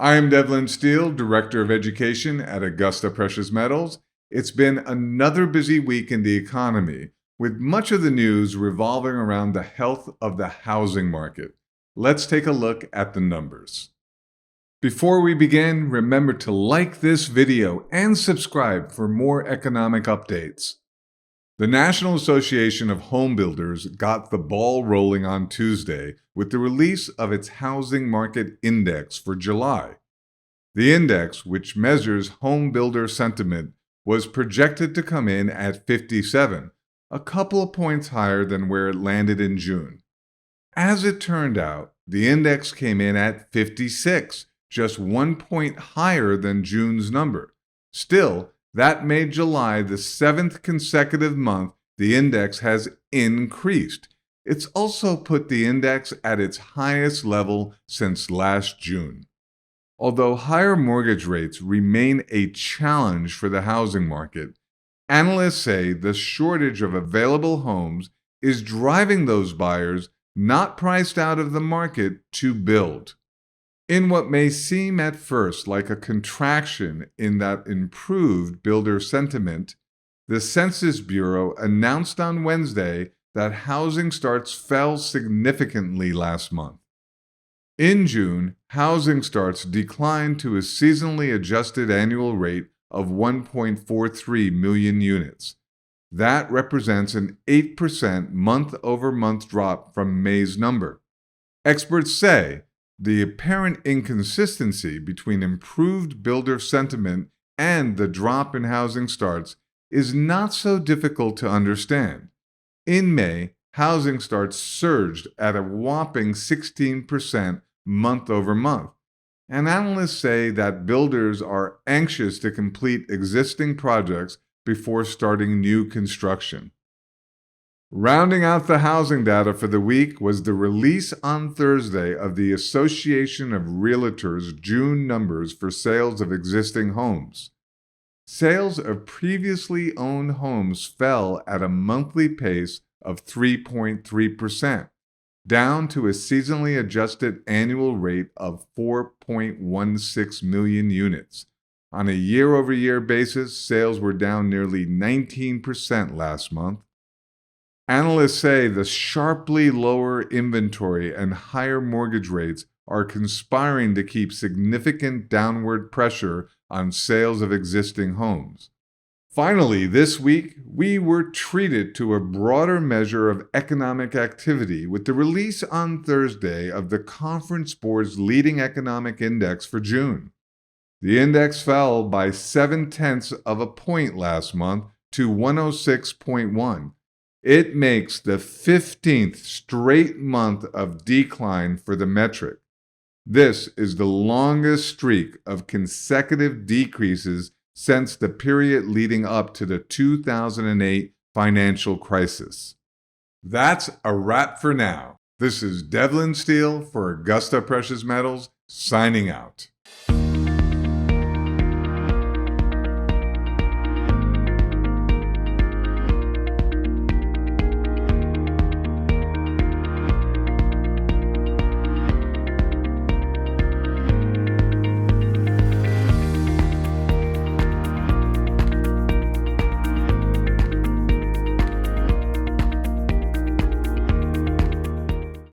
I am Devlin Steele, Director of Education at Augusta Precious Metals. It's been another busy week in the economy, with much of the news revolving around the health of the housing market. Let's take a look at the numbers. Before we begin, remember to like this video and subscribe for more economic updates. The National Association of Home Builders got the ball rolling on Tuesday with the release of its Housing Market Index for July. The index, which measures home builder sentiment, was projected to come in at 57, a couple of points higher than where it landed in June. As it turned out, the index came in at 56, just 1 point higher than June's number. Still, that made July the 7th consecutive month the index has increased. It's also put the index at its highest level since last June. Although higher mortgage rates remain a challenge for the housing market, analysts say the shortage of available homes is driving those buyers not priced out of the market to build. In what may seem at first like a contraction in that improved builder sentiment, the Census Bureau announced on Wednesday that housing starts fell significantly last month. In June, housing starts declined to a seasonally adjusted annual rate of 1.43 million units. That represents an 8% month-over-month drop from May's number. Experts say the apparent inconsistency between improved builder sentiment and the drop in housing starts is not so difficult to understand. In May, housing starts surged at a whopping 16% month over month, and analysts say that builders are anxious to complete existing projects before starting new construction. Rounding out the housing data for the week was the release on Thursday of the Association of Realtors' June numbers for sales of existing homes. Sales of previously owned homes fell at a monthly pace of 3.3%, down to a seasonally adjusted annual rate of 4.16 million units. On a year-over-year basis, sales were down nearly 19% last month. Analysts say the sharply lower inventory and higher mortgage rates are conspiring to keep significant downward pressure on sales of existing homes. Finally, this week, we were treated to a broader measure of economic activity with the release on Thursday of the Conference Board's leading economic index for June. The index fell by 0.7 of a point last month to 106.1. It makes the 15th straight month of decline for the metric. This is the longest streak of consecutive decreases since the period leading up to the 2008 financial crisis. That's a wrap for now. This is Devlin Steele for Augusta Precious Metals, signing out.